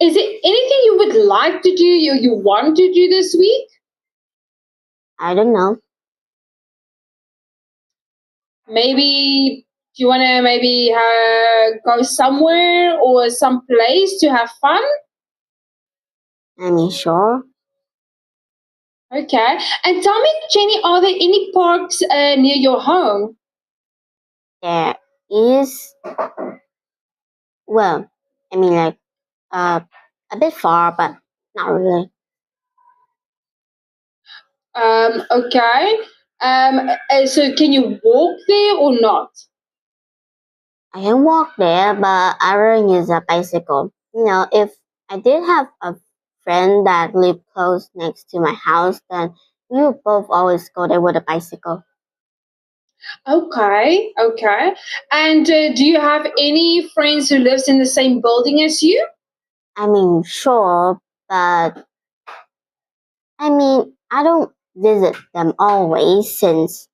Is there anything you would like to do, you want to do this week? I don't know. Maybe do you want to maybe go somewhere or some place to have fun? I mean, sure. Okay. And tell me, Jenny, are there any parks near your home? There is, well, I mean, like, a bit far, but not really. Okay. So can you walk there or not? I can walk there, but I really use a bicycle. If I did have a friend that lived close next to my house, then we would both always go there with a bicycle. Okay, okay. And do you have any friends who lives in the same building as you? I mean, sure, but I mean, I don't visit them always since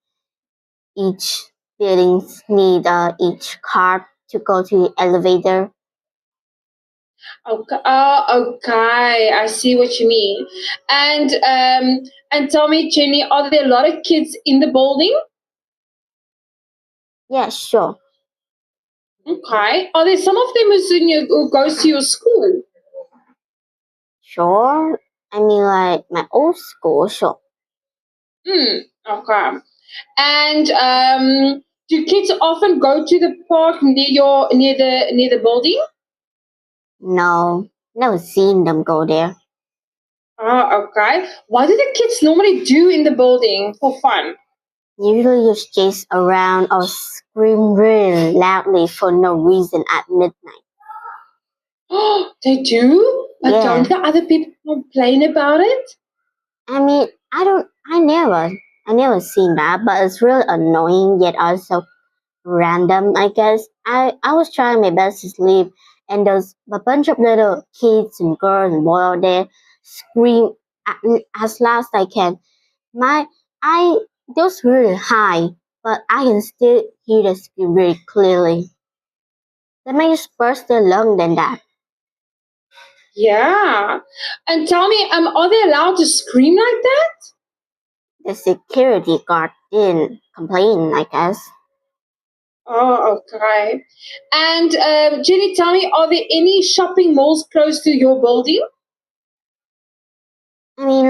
each buildings need each card to go to the elevator. Okay, okay. I see what you mean. And tell me, Jenny, are there a lot of kids in the building? Yeah, sure. Okay. Are there some of them who goes to your school? Sure. I mean, like my old school, sure. Hmm. Okay. And do kids often go to the park near the building? No, never seen them go there. Oh, okay. What do the kids normally do in the building for fun? Usually just chase around or scream really loudly for no reason at midnight. Oh, they do? But Yeah, don't the other people complain about it? I mean, I never seen that, but it's really annoying yet also random, I guess. I was trying my best to sleep, and there's a bunch of little kids and girls and boys out there scream as loud as I can. My I those really high, but I can still hear the scream very clearly. They might just burst their lung than that. Yeah. And tell me, are they allowed to scream like that? The security guard didn't complain, I guess. Oh, okay. And Jenny, tell me, are there any shopping malls close to your building? I mean,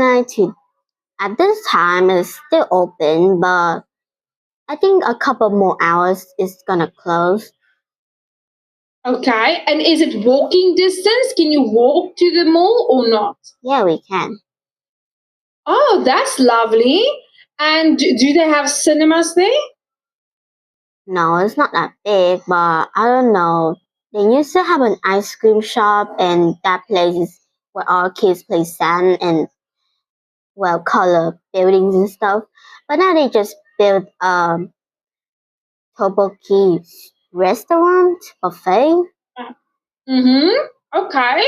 at this time it's still open, but I think a couple more hours is gonna close. Okay. And is it walking distance? Can you walk to the mall or not? Yeah, we can. Oh, that's lovely. And do they have cinemas there? No, it's not that big, but I don't know. They used to have an ice cream shop, and that place is where all kids play sand and well color buildings and stuff. But now they just built tteokbokki restaurant buffet. Mm-hmm. Okay.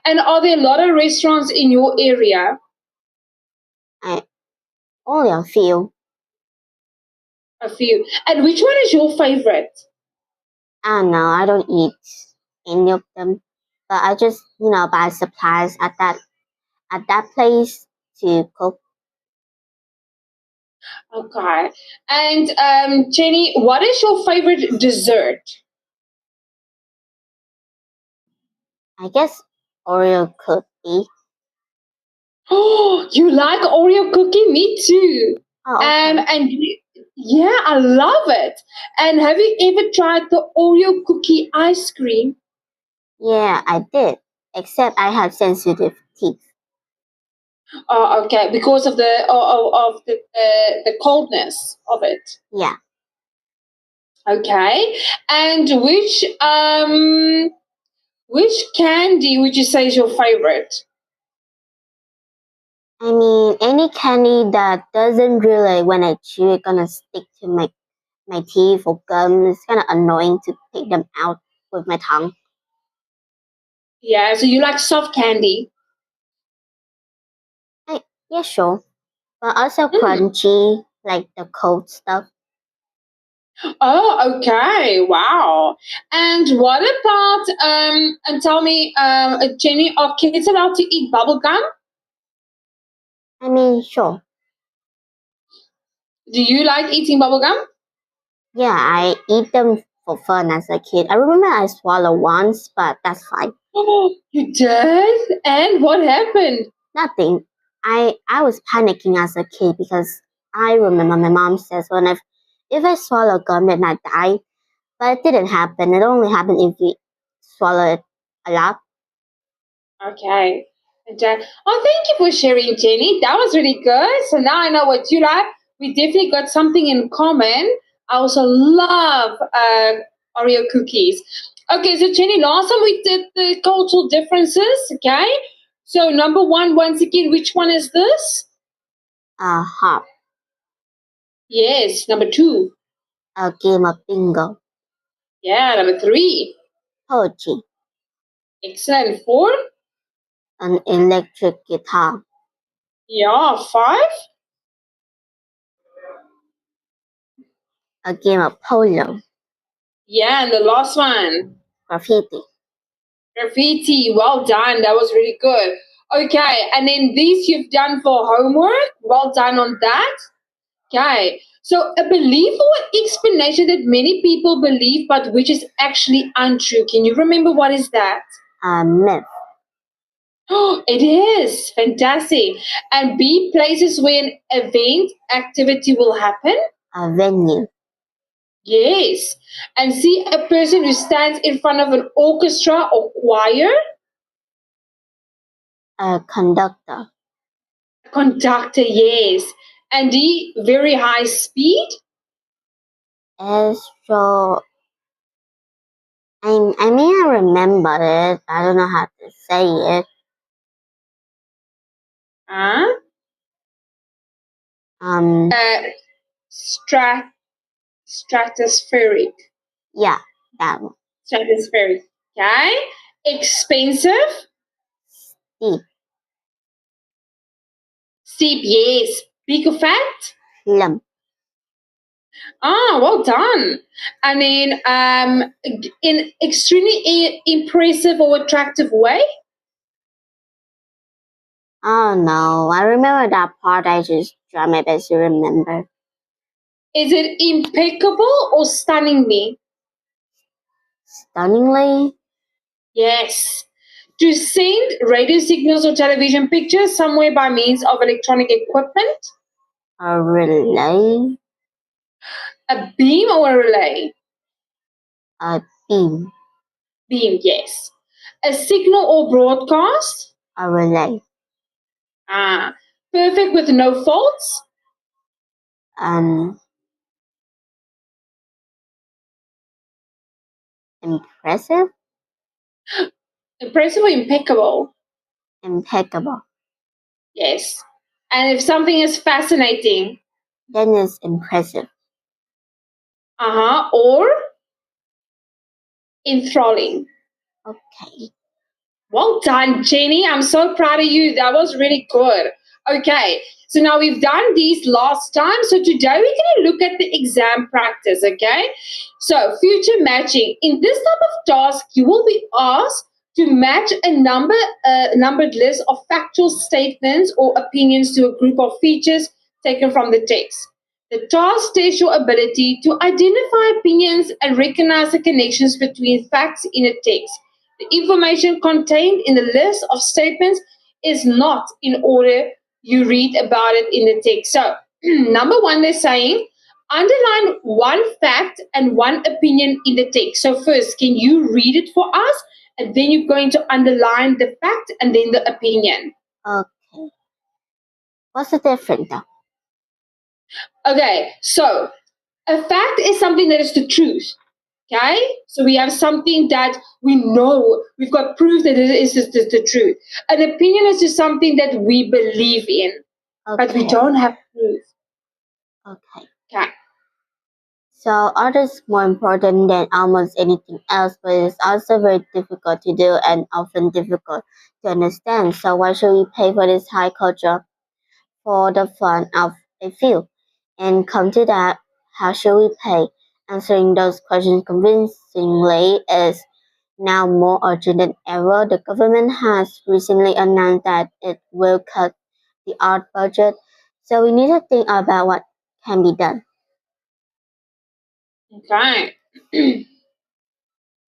And are there a lot of restaurants in your area? I only a few. A few. And which one is your favorite? I don't know. I don't eat any of them, but I just buy supplies at that place to cook. Okay. And Jenny, what is your favorite dessert? I guess Oreo cookie. Oh, you like Oreo cookie? Me too. Oh, okay. And yeah, I love it. And have you ever tried the Oreo cookie ice cream? Yeah, I did. Except I have sensitive teeth. Oh, okay, because of the coldness of it. Yeah. Okay. And which candy would you say is your favorite? I mean, any candy that doesn't really, when I chew it, gonna stick to my teeth or gum. It's kind of annoying to pick them out with my tongue. Yeah, so you like soft candy. Yeah, sure. But also Mm. crunchy, like the cold stuff. Oh, okay. Wow. And what about and tell me, Jenny, are kids allowed to eat bubble gum? I mean, sure. Do you like eating bubble gum? Yeah, I eat them for fun as a kid. I remember I swallowed once, but that's fine. Oh, you did? And what happened? Nothing. I was panicking as a kid because I remember my mom says if I swallow gum then I die. But it didn't happen. It only happened if you swallow it a lot. Okay. Oh, thank you for sharing, Jenny. That was really good. So now I know what you like. We definitely got something in common. I also love Oreo cookies. Okay, so Jenny, last time we did the cultural differences. Okay. So number one, once again, which one is this? Hop. Yes. Number two. A game of bingo. Yeah. Number three. Poetry. Excellent. Four. An electric guitar. Yeah. Five. A game of polo. Yeah. And the last one. Graffiti. Graffiti, well done. That was really good. Okay, and then these you've done for homework. Well done on that. Okay, so a belief or explanation that many people believe but which is actually untrue. Can you remember what is that? A myth. Oh, it is fantastic. And B, places where an event activity will happen. A venue. Yes. And C, a person who stands in front of an orchestra or choir. A conductor. Conductor, yes. And D, very high speed. Astro. I mean, I remember it. I don't know how to say it. Uh, Um, uh, strat, stratospheric. yeah, that one. Stratospheric. Okay. Expensive. Steep. Steep, yes. Big or fat. Lump. Ah, well done. And then in extremely impressive or attractive way. Oh no, I remember that part. I just try my best to remember. Is it impeccable or stunningly? Stunningly, Yes. To send radio signals or television pictures somewhere by means of electronic equipment, a relay, a beam or a relay? a beam, Beam, yes. A signal or broadcast? a relay, Ah, perfect with no faults? an impressive, Impressive or impeccable? impeccable. Yes. And if something is fascinating, Then it's impressive. or enthralling. Okay. Well done, Jenny. I'm so proud of you. That was really good. Okay, so now we've done these last time. So today we're going to look at the exam practice. Okay, so future matching. In this type of task, you will be asked to match a numbered list of factual statements or opinions to a group of features taken from the text. The task tests your ability to identify opinions and recognize the connections between facts in a text. The information contained in the list of statements is not in order you read about it in the text. So, number one, they're saying underline one fact and one opinion in the text. So, first, can you read it for us? And then you're going to underline the fact and then the opinion. Okay. What's the difference though? Okay, so a fact is something that is the truth. Okay, so we have something that we know, we've got proof that it is the truth. An opinion is just something that we believe in, but we Okay. don't have proof. Okay. Okay. So art is more important than almost anything else, but it's also very difficult to do and often difficult to understand. So why should we pay for this high culture for the fun of a few? And come to that, how should we pay? Answering those questions convincingly is now more urgent than ever. The government has recently announced that it will cut the art budget, so we need to think about what can be done. Okay.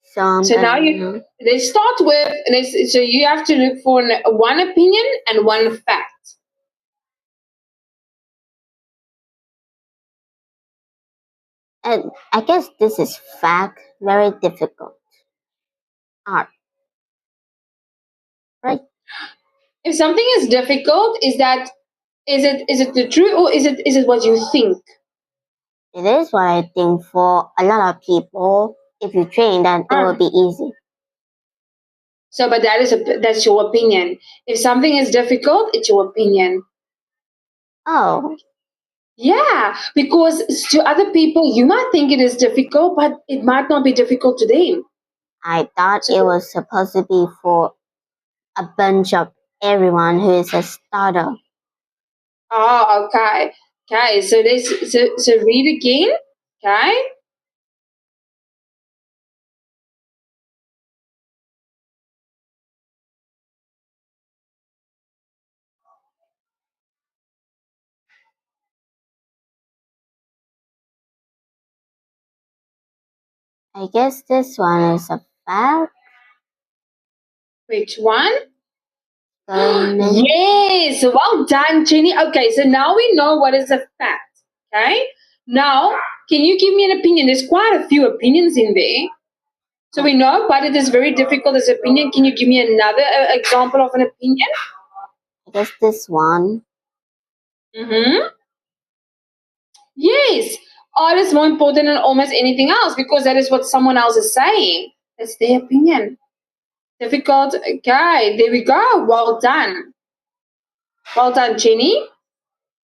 So I'm So now gonna let's start with so you have to look for one opinion and one fact. and I guess this is fact, very difficult. Art, right? If something is difficult, is it the truth or is it what you think? It is what I think for a lot of people. If you train, then it will Ah, be easy. so but that's your opinion. If something is difficult, it's your opinion. Oh, Yeah, because to other people you might think it is difficult, but it might not be difficult to them. I thought So it was supposed to be for a bunch of everyone who is a starter. okay. Okay, so read again. Okay. I guess this one is a fact. Which one? Government. Yes, well done, Jenny. Okay, so now we know what is a fact. Okay, now can you give me an opinion? There's quite a few opinions in there. So we know, but it is very difficult as opinion. Can you give me another example of an opinion? I guess this one. Mm-hmm. Yes, art is more important than almost anything else because that is what someone else is saying. That's their opinion. Difficult. Okay, there we go. Well done. Well done, Jenny.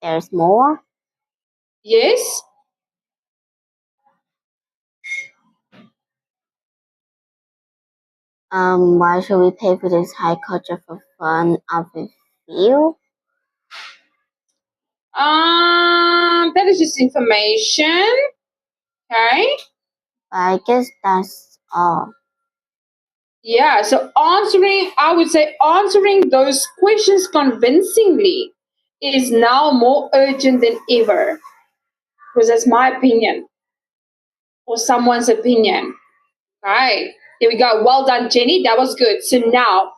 There's more. Yes. Why should we pay for this high culture for fun of a feel? That is just information. Okay. I guess that's all. Yeah. So I would say answering those questions convincingly is now more urgent than ever. Because that's my opinion or someone's opinion. Right. Here we go. Well done, Jenny. That was good. So now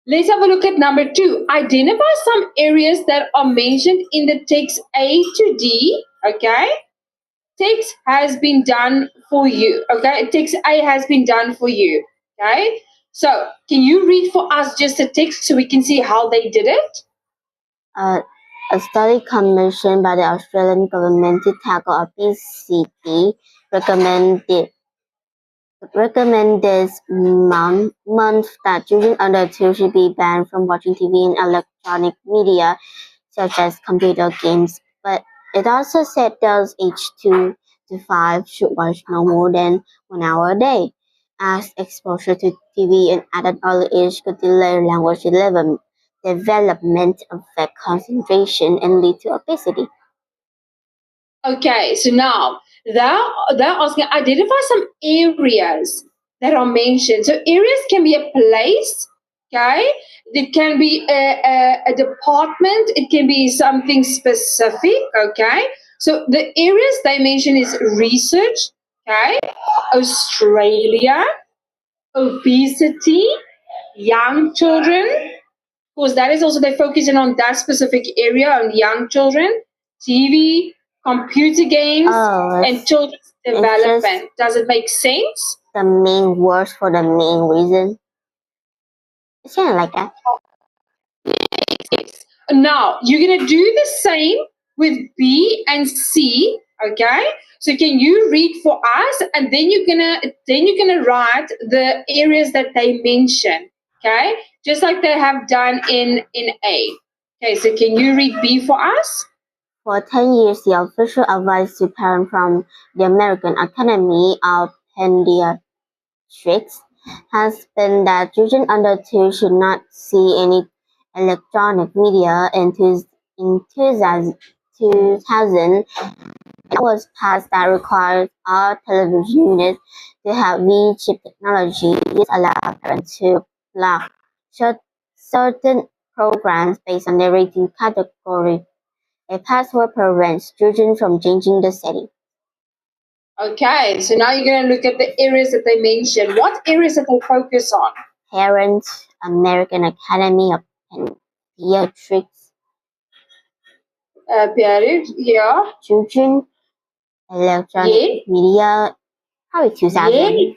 let's have a look at number 2. Identify some areas that are mentioned in the text A to D. Okay. Text has been done for you. Okay. Text A has been done for you. Okay. So can you read for us just the text so we can see how they did it? Uh, a study commissioned by the Australian government to tackle obesity recommended recommend this month that children under 2 should be banned from watching TV and electronic media such as computer games, but it also said those aged 2 to 5 should watch no more than 1 hour a day, as exposure to TV at an early age could delay language development, affect concentration, and lead to obesity. Okay, so now they're asking identify some areas that are mentioned. So areas can be a place, okay? It can be a department. It can be something specific, okay? So the areas they mention is research, okay? Australia, obesity, young children, because that is also they're focusing on that specific area on young children, TV, computer games, Oh, and children's it's just development. Does it make sense? the main words for the main reason. It's kind of like that. Yes. Now you're gonna do the same with B and C. Okay. So can you read for us, and then you're gonna write the areas that they mention. Okay, just like they have done in A. Okay. So can you read B for us? For 10 years, the official advice to parents from the American Academy of Pediatrics has been that children under 2 should not see any electronic media in 2000. It was passed that required all television units to have V-chip technology. This allowed parents to block certain programs based on their rating category. A password prevents children from changing the setting. Okay, so now you're going to look at the areas that they mentioned. What areas that they focus on? Parents, American Academy of Pediatrics, Period. Yeah. children, electronic Yeah. media, probably 2000. Yeah.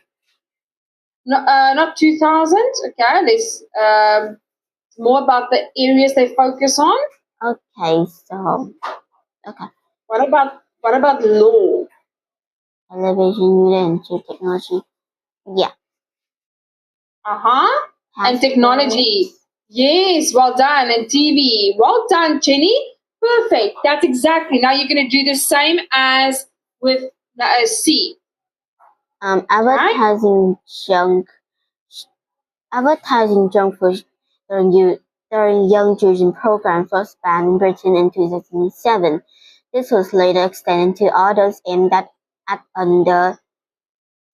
No, not 2000. Okay, let's more about the areas they focus on. Okay, so, okay. What about law? Television unit and chip technology. Yeah. Uh-huh. And Passport. technology. Yes, well done. And TV. Well done, Jenny. Perfect. That's exactly. Now you're going to do the same as with C. Right? Advertising junk food during young children program first banned in Britain in 2007. This was later extended to adults aimed at under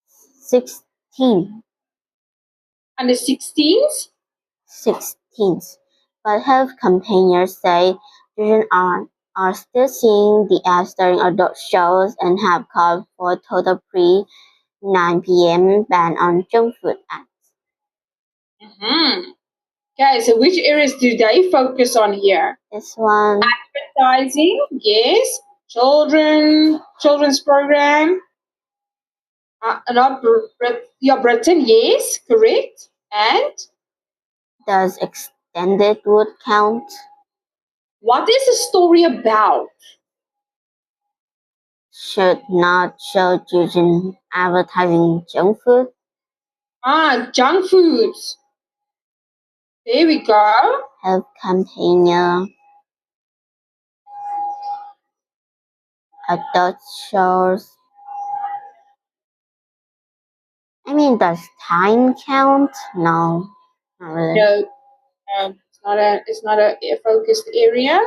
16. Under 16s? 16s. But health campaigners say children are still seeing the ads during adult shows and have called for a total pre-9 p.m. ban on junk food ads. Mm-hmm. Okay, so which areas do they focus on here? This one. Advertising, yes. Children's program. Not Britain, yes, correct. And Does extended wood count? what is the story about? Should not show children advertising junk food. Junk foods. There we go. Health campaigner. Adult shows. Does time count? No, not really. No, it's not a focused area.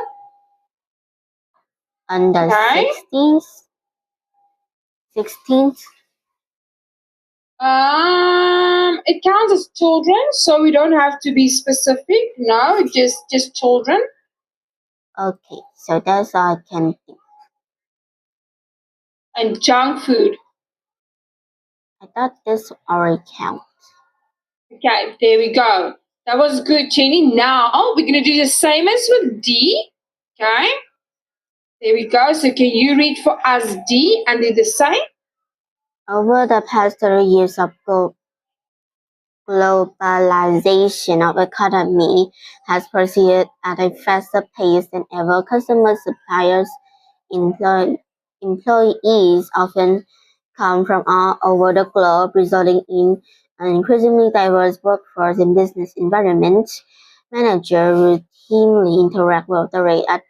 Under Okay. 16th. It counts as children, so we don't have to be specific. No, just children. Okay, so that's all I can think. And junk food. I thought this already counts. Okay, there we go. That was good, Jenny. Now we're gonna do the same as with D. Okay. There we go. So can you read for us D and do the same? Over the past 30 years of globalization of economy has proceeded at a faster pace than ever. Customers, suppliers, employees often come from all over the globe, resulting in an increasingly diverse workforce and business environment. Managers routinely interact with the rate at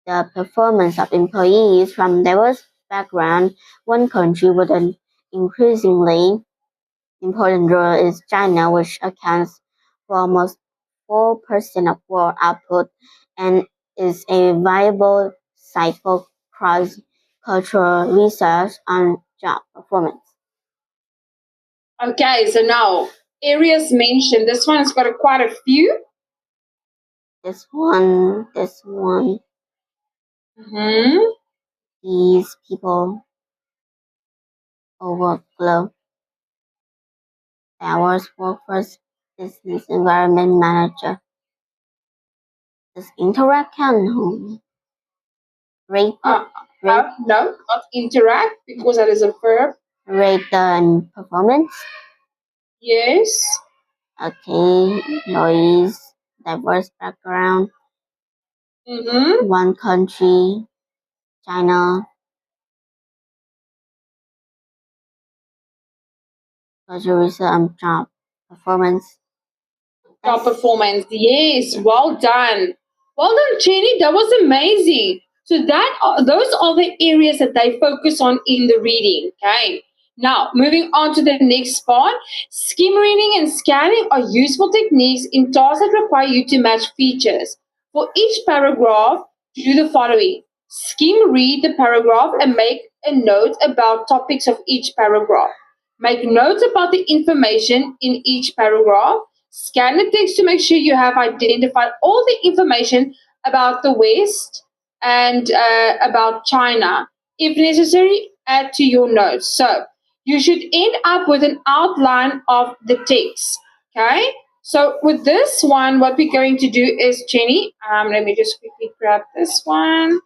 the performance of employees from diverse backgrounds. One country with an increasingly important role is China, which accounts for almost 4% of world output and is a viable site for cross-cultural research on job performance. Okay, so now areas mentioned. This one's got quite a few. This one, Mm-hmm. these people over globe. Hours workforce business environment manager. Does interact count? Rate No, not interact because that is a verb. rate and performance. Yes. Okay, noise, diverse background. Mm-hmm. One country, China. Cultural research and job performance. Job performance. Yes, well done. Well done, Jenny. That was amazing. So those are the areas that they focus on in the reading. Okay. Now, moving on to the next part. Skim reading and scanning are useful techniques in tasks that require you to match features. For each paragraph, do the following. Skim read the paragraph and make a note about topics of each paragraph. Make notes about the information in each paragraph. Scan the text to make sure you have identified all the information about the West and about China. If necessary, add to your notes. So you should end up with an outline of the text. Okay? So with this one, what we're going to do is, Jenny, let me just quickly grab this one.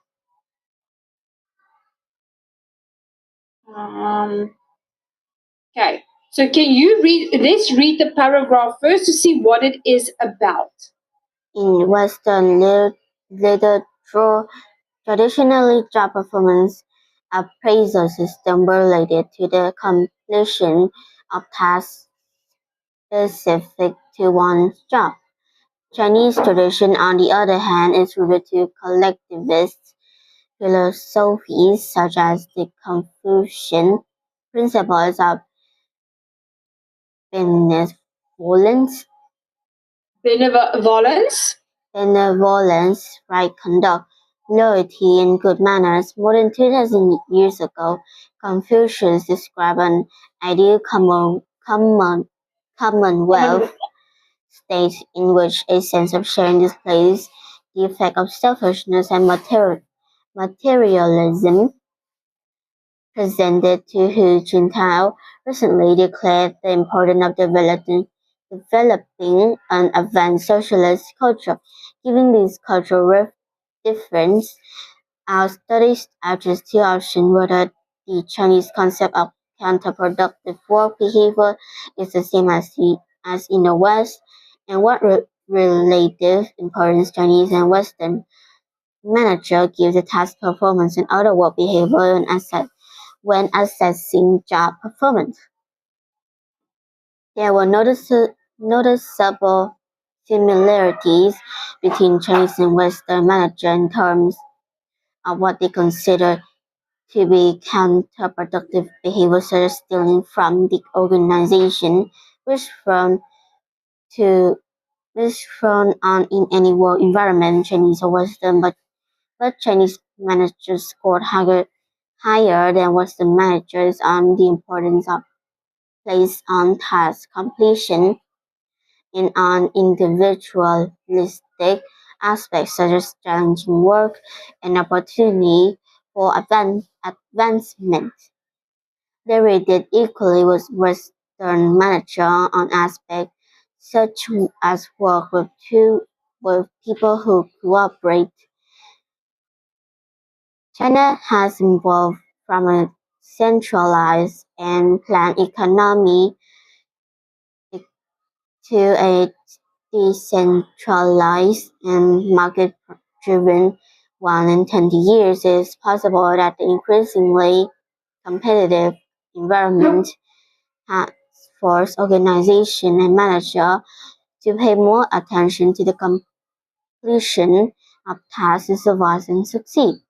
Okay, so can you read? Let's read the paragraph first to see what it is about. In Western literature, traditionally job performance appraisal system were related to the completion of tasks specific to one's job. Chinese tradition, on the other hand, is rooted to collectivist philosophies such as the Confucian principles of benevolence, Benevolence. right conduct, loyalty, and good manners. More than 2,000 years ago, Confucius described an ideal commonwealth state in which a sense of sharing displays the effect of selfishness and materialism. Presented to Hu Jintao recently declared the importance of developing an advanced socialist culture. Given these cultural differences, our studies address two options: whether the Chinese concept of counterproductive work behavior is the same as in the West, and what relative importance Chinese and Western manager give the task performance and other work behavior when assessing job performance. There were noticeable similarities between Chinese and Western managers in terms of what they consider to be counterproductive behavior, such as stealing from the organization, which to which thrown on in any work environment, Chinese or Western, but Chinese managers scored higher than Western managers on the importance of placed on task completion and on individualistic aspects such as challenging work and opportunity for advancement. They rated equally with Western manager on aspects such as work with people who cooperate. China has evolved from a centralized and planned economy to a decentralized and market-driven one. In 20 years, it is possible that the increasingly competitive environment has forced organization and manager to pay more attention to the completion of tasks to survive and succeed.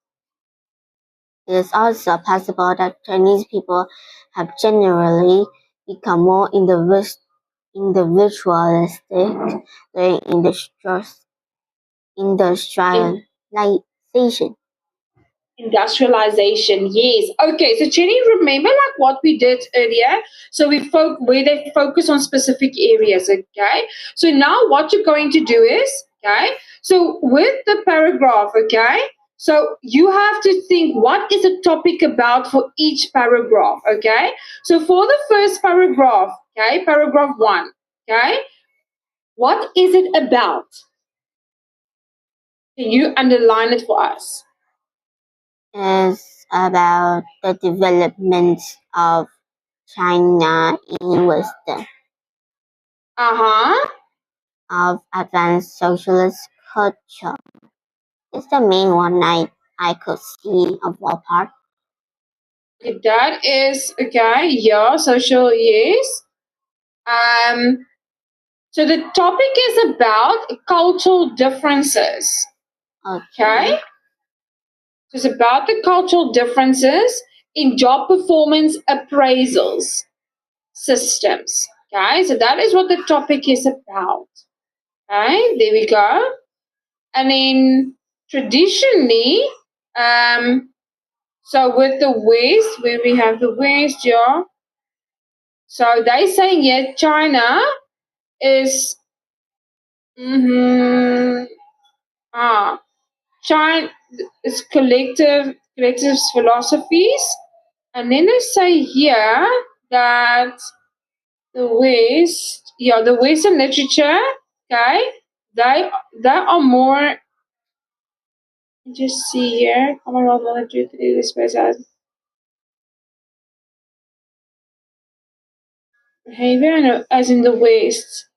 It is also possible that Chinese people have generally become more individualistic during industrialization. Industrialization, yes. Okay, so Jenny, remember like what we did earlier? So where they focus on specific areas, okay? So now what you're going to do is, okay, so with the paragraph, okay, so you have to think what is the topic about for each paragraph, okay? So for the first paragraph, okay, paragraph 1, okay, what is it about? Can you underline it for us? Is about the development of China in Western, of advanced socialist culture. It's the main one I could see of all part. That is okay. Yeah, social, yes. So the topic is about cultural differences. Okay. So it's about the cultural differences in job performance appraisals systems. Okay, so that is what the topic is about. Okay, there we go. And then traditionally, So with the West, where we have the West, yeah. So they saying yes, China is mm-hmm, ah China is collective philosophies, and then they say here that the West, yeah, the Western literature, okay, they they are more. Just see here. Come on, 1, 2, 3. This person behavior, no, as in the West.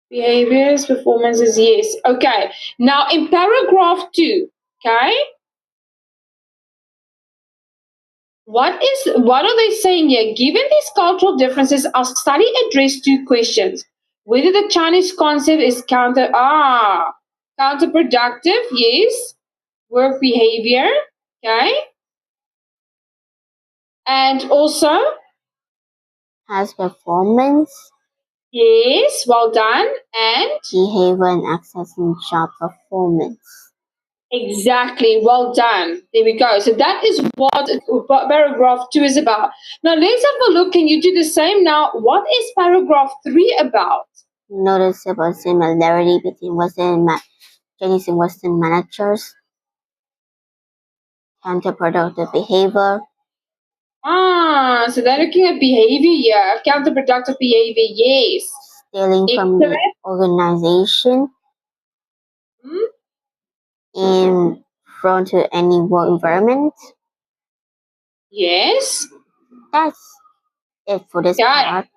Behaviors, performances, yes. Okay. Now in paragraph 2, okay, what are they saying here? Given these cultural differences, our study addressed 2 questions. Whether the Chinese concept is counterproductive, yes, work behavior, okay, and also, Has performance, yes, well done, and behavior, and accessing job performance. exactly, well done. There we go. So that is what paragraph 2 is about. Now let's have a look. Can you do the same now? What is paragraph 3 about? Noticeable similarity between Chinese and Western managers, counterproductive behavior, So they're looking at behavior here, counterproductive behavior, yes. stealing from the Excellent. organization, Hmm? and prone to any work environment. Yes. That's it for this Okay. part.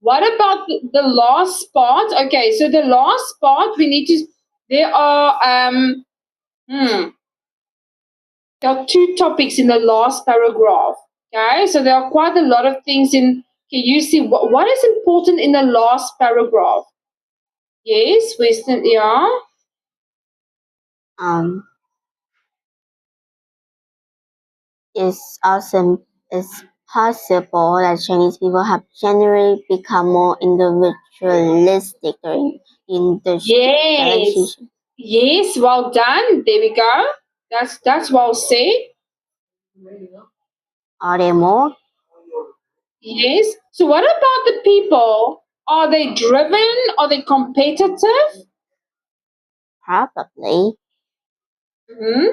What about the last part? Okay, so the last part we need to. There are hmm, there are 2 topics in the last paragraph. Okay, so there are quite a lot of things in. Can you see what is important in the last paragraph? Yes, Western, yeah. Um, it's also it's possible that Chinese people have generally become more individualistic during Yes, industrialization. yes, well done. There we go. That's well said. Are they more? Yes. So what about the people? Are they driven? Are they competitive? Probably. Hmm.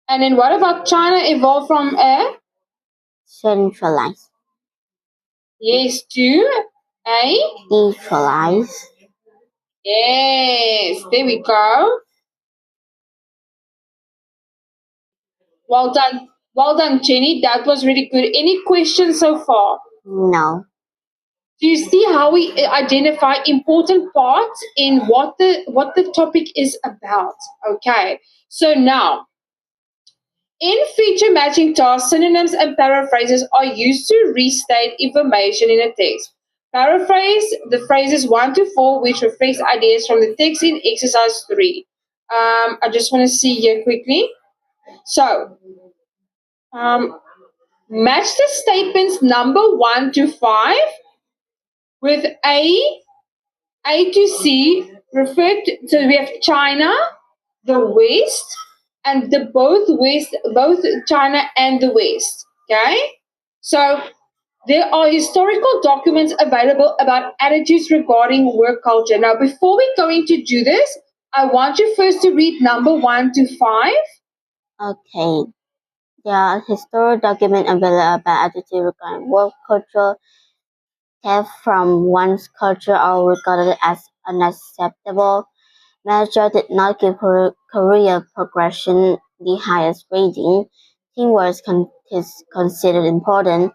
And then what about China evolved from a Centralized. yes to a Decentralized. yes? There we go. Well done, Jenny. That was really good. Any questions so far? No. Do you see how we identify important parts in what the topic is about? Okay. So now, in feature matching tasks, synonyms and paraphrases are used to restate information in a text. Paraphrase the phrases 1 to 4, which reflects ideas from the text in exercise 3. I just want to see here quickly. So, um, match the statements number 1 to 5 with A to C referred to, so we have China, the West, and the both China and the West. Okay? So there are historical documents available about attitudes regarding work culture. Now, before we going to do this, I want you first to read number 1 to 5. Okay. There are historical documents available about attitude regarding work culture. Theft from one's culture are regarded as unacceptable. Manager did not give career progression the highest rating. Teamwork is considered important.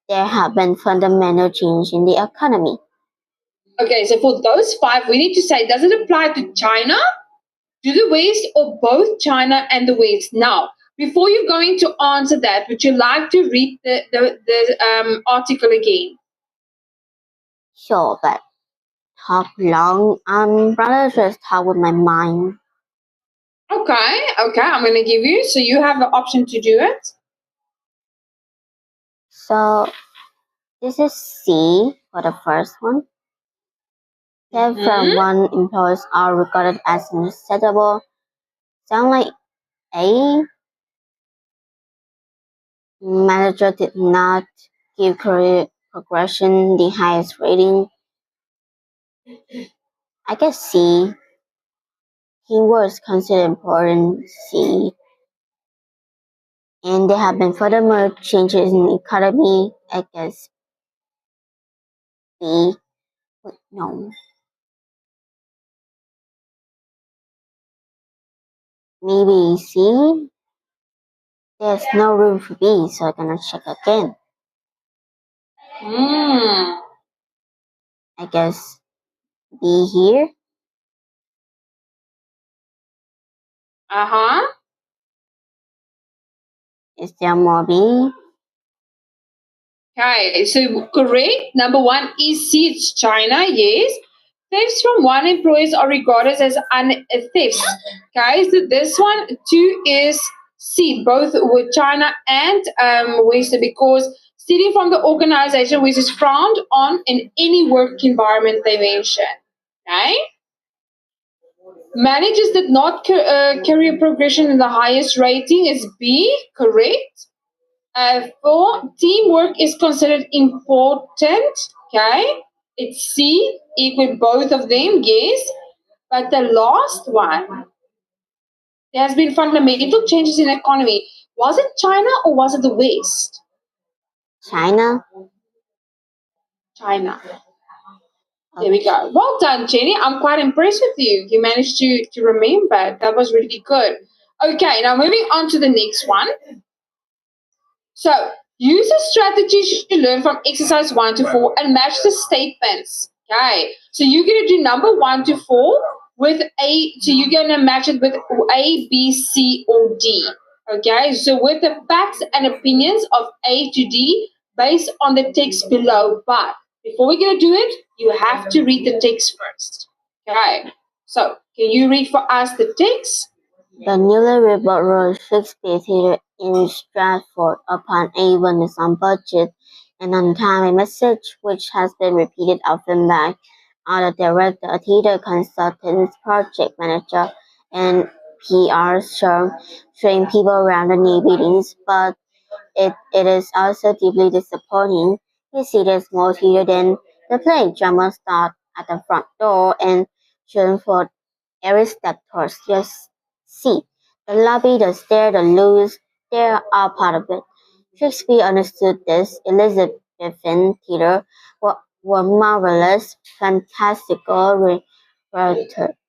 There have been fundamental change in the economy. Okay, so for those 5, we need to say, does it apply to China, to the West, or both China and the West? Now, before you're going to answer that, would you like to read the article again? Sure, but talk long. I'm rather just talk with my mind. Okay, I'm going to give you, so you have the option to do it. So this is C for the first one. Theft from Mhm. one employees are regarded as unacceptable. Sound like A. Manager did not give career progression the highest rating. I guess C. Teamwork is considered important. C. And there have been furthermore changes in the economy. I guess B. Wait, no. Maybe C. There's no room for B, so I'm gonna check again. Hmm. I guess B here. Uh-huh. Is there more B? Okay, so correct. Number one is C, it's China, yes. Thefts from one employers are regarded as thefts. Okay, so this one two is C, both with China and Western, because stealing from the organization which is frowned on in any work environment they mention. Okay. Managers did not career progression in the highest rating is B, correct. Four, teamwork is considered important. Okay, it's C, equal both of them, yes. But the last one, there has been fundamental changes in the economy. Was it China or was it the West? China? China. There we go. Well done, Jenny. I'm quite impressed with you. You managed to remember. That was really good. Okay, now moving on to the next one. So, use a strategy you learn from exercise 1 to 4 and match the statements. Okay, so you're going to do number 1 to 4 with A, so you're going to match it with A, B, C, or D. Okay, so with the facts and opinions of A to D based on the text below. But before we're going to do it, you have to read the text first. Okay, so can you read for us the text? The newly rebuilt Royal Shakespeare Theatre in Stratford upon A1 is on budget and on time, a message which has been repeated often by other director, theatre consultants, project manager, and PR showing people around the new buildings, but it is also deeply disappointing. You see the small theatre then the play drama start at the front door and shown for every step towards your seat. The lobby, the stair, the loose, they are all part of it. Shakespeare understood this. Elizabethan theatre were marvelous, fantastical,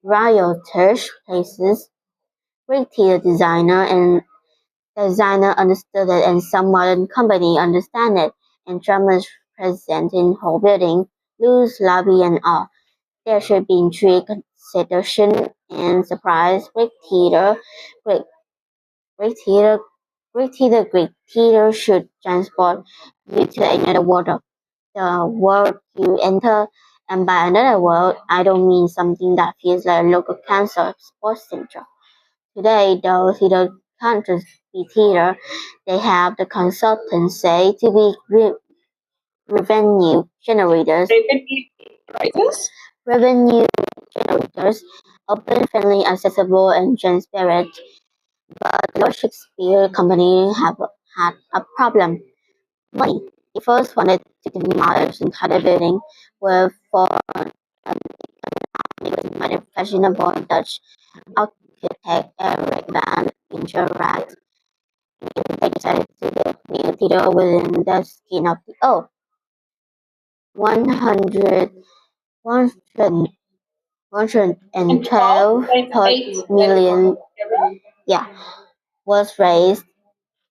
riotous places. Great theatre designer understood it, and some modern company understand it. And dramas present in whole building, loose lobby and all. There should be intrigue, seduction, and surprise. Great, great theater, great theater should transport you to another world. The world you enter, and by another world, I don't mean something that feels like a local cancer sports center. Today, though theater can't just be theater, they have the consultants say to be revenue generators. Revenue generators, open, friendly, accessible, and transparent. But the Shakespeare Company have had a problem: money. They first wanted to demolish the entire building with for by the fashionable Dutch architect Eric van Interact. They decided to build new theater within the skin of the earth. 100, 100 112 million, yeah, was raised.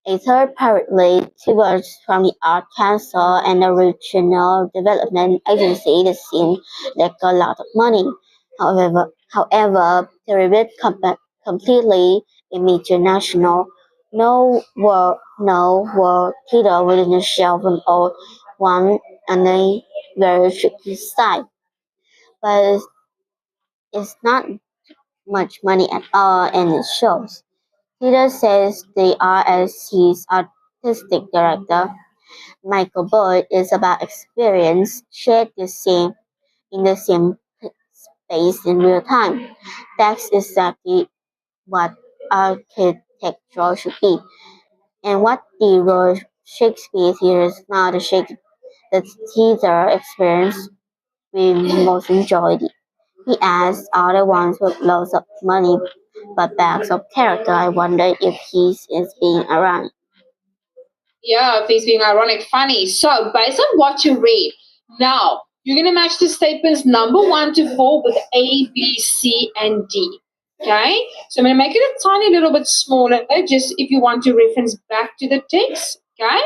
A third privately towards from the Art Council and the Regional Development Agency. The scene like a lot of money. However, the rebate completely international. No world theater within the shelf of old one on a very tricky side. But it's not much money at all, and it shows. Peter says they are as his artistic director. Michael Boyd is about experience shared in the same space in real time. That's exactly what architecture should be, and what the Royal Shakespeare Theatre is not the theater experience we most enjoyed. He asked other ones with lots of money but bags of character. I wonder if he's is being around. Yeah, if he's being ironic, funny. So, based on what you read, now you're going to match the statements number 1 to 4 with A, B, C, and D. Okay? So, I'm going to make it a tiny little bit smaller, just if you want to reference back to the text. Okay?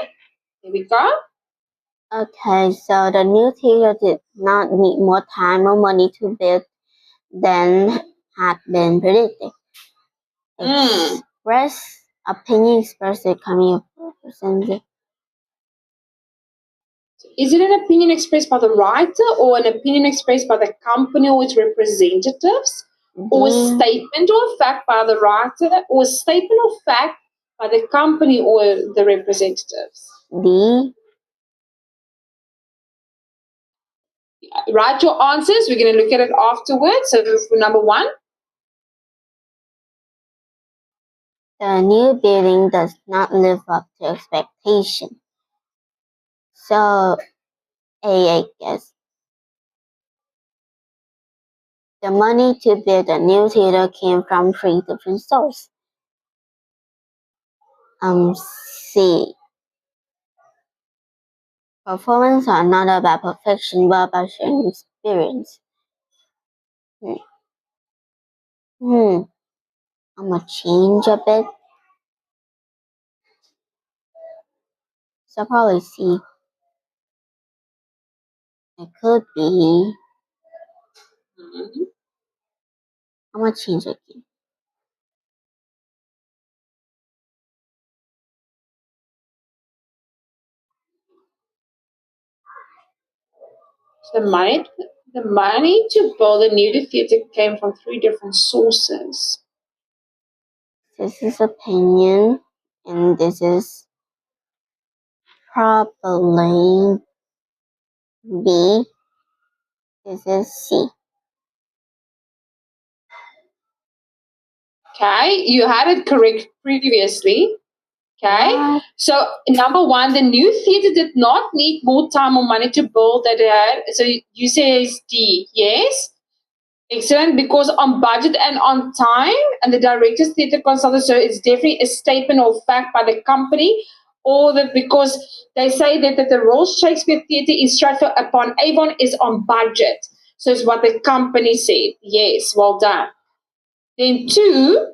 Here we go. Okay, so the new theater did not need more time or money to build than had been predicted. Express opinion expressed coming representative. Is it an opinion expressed by the writer or an opinion expressed by the company or its representatives? Or a statement or fact by the writer or a statement or fact by the company or the representatives? D. Write your answers. We're going to look at it afterwards. So for number 1, The new building does not live up to expectation. So A, I guess. The money to build a new theater came from 3 different sources. C. Performance are not about perfection but about sharing experience. I'm gonna change a bit. So probably C. It could be. I'm gonna change it again. the money to build a new theater came from 3 different sources. This is opinion, and this is probably B. This is C. Okay, you had it correct previously. Okay, What? so number 1, the new theater did not need more time or money to build that it had. So you say it's D, yes? Excellent, because on budget and on time, and the director's theater consultant, so it's definitely a statement or fact by the company, or because they say that the Royal Shakespeare Theatre in Stratford upon Avon is on budget. So it's what the company said. Yes, well done. Then 2,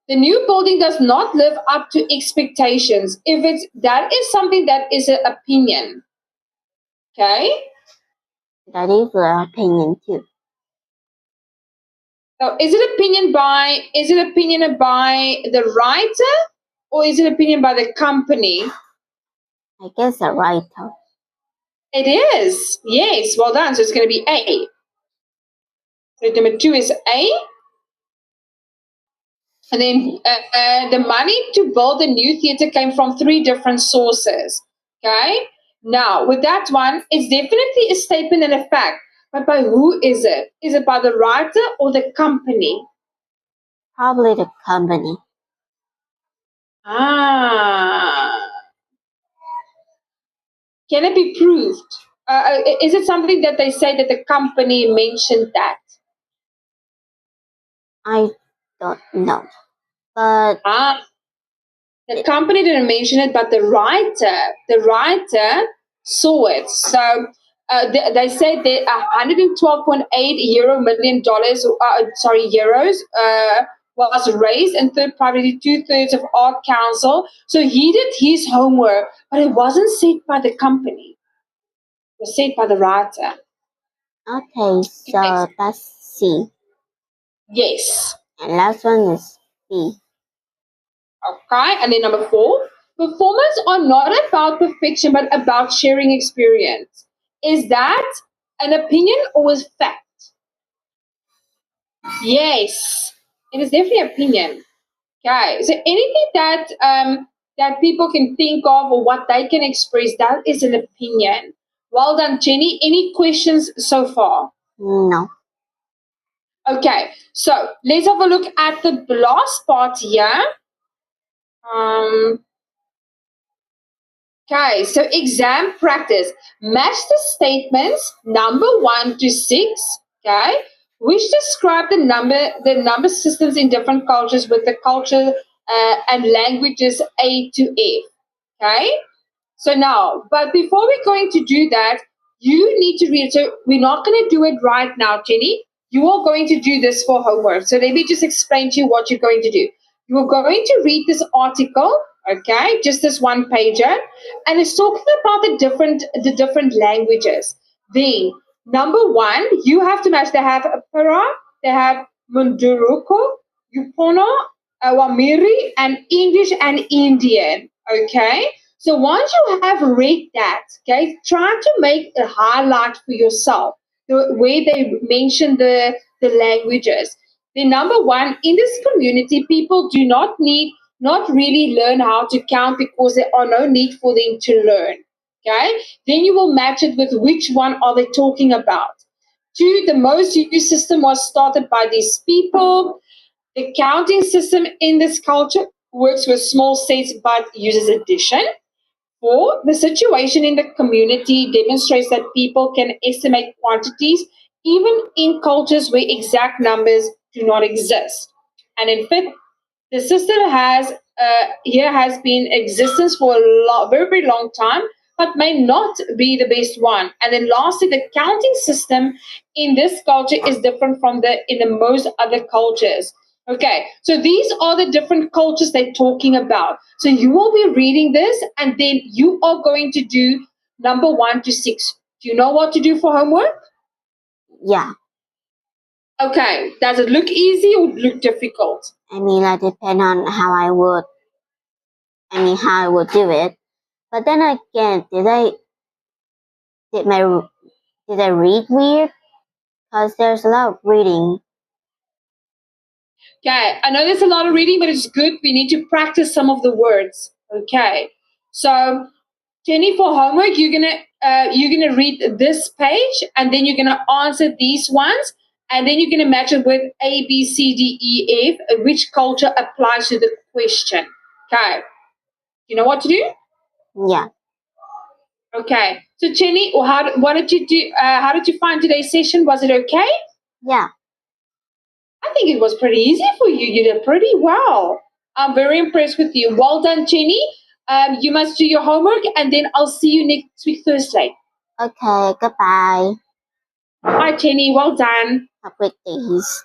the new building does not live up to expectations. If it's that is something that is an opinion. Okay? That is the opinion too. So is it opinion by the writer or is it opinion by the company? I guess the writer. It is. Yes, well done. So it's going to be A. So number 2 is A. And then the money to build the new theater came from 3 different sources. Okay? Now, with that one, it's definitely a statement and a fact. But by who is it? Is it by the writer or the company? Probably the company. Ah. Can it be proved? Is it something that they say that the company mentioned that? I don't know. But The company didn't mention it, but the writer saw it. So they said that 112.8 euro million dollars, euros, was raised and third party 2/3 of Art Council. So he did his homework, but it wasn't said by the company. It was said by the writer. okay, so that's C. Yes. And last one is B. Okay, and then number 4, performers are not about perfection but about sharing experience. Is that an opinion or is fact? Yes, it is definitely opinion. Okay, so anything that people can think of or what they can express, that is an opinion. Well done, Jenny. Any questions so far? No. Okay, so let's have a look at the last part here. Um, okay, so exam practice. Match the statements number 1 to 6, okay, which describe the number systems in different cultures with the culture and languages A to F. Okay, so now, but before we're going to do that, you need to read. So we're not going to do it right now, Jenny. You are going to do this for homework. So let me just explain to you what you're going to do. You're going to read this article, okay, just this one pager, and it's talking about the different languages. Then number one, you have to match. They have Para, they have Munduruku, Yupono, Awamiri, and English and Indian. Okay. So once you have read that, okay, try to make a highlight for yourself where they mention the languages. The number one, in this community, people do not really learn how to count because there are no need for them to learn. Okay, then you will match it with which one are they talking about. Two, the most used system was started by these people. The counting system in this culture works with small sets but uses addition. Four, the situation in the community demonstrates that people can estimate quantities even in cultures where exact numbers do not exist. And in fifth, the system has been in existence for a very, very long time, but may not be the best one. And then lastly, the counting system in this culture is different from the in the most other cultures. Okay, so these are the different cultures they're talking about. So you will be reading this, and then you are going to do number 1 to 6. Do you know what to do for homework? Yeah, Okay, does it look easy or look difficult? I mean, that depend on how I would do it. But then again, did my did I read weird? Because there's a lot of reading. Okay, I know there's a lot of reading, but it's good. We need to practice some of the words. Okay, so Jenny, for homework, you're gonna read this page, and then you're gonna answer these ones, and then you're gonna match it with A, B, C, D, E, F, which culture applies to the question. Okay, you know what to do? Yeah, Okay, so Jenny, what did you do? How did you find today's session? Was it okay? yeah. I think it was pretty easy for you. You did pretty well. I'm very impressed with you. Well done, Jenny. You must do your homework, and then I'll see you next week, Thursday. Okay, goodbye. Bye, Jenny. Well done. Have great days.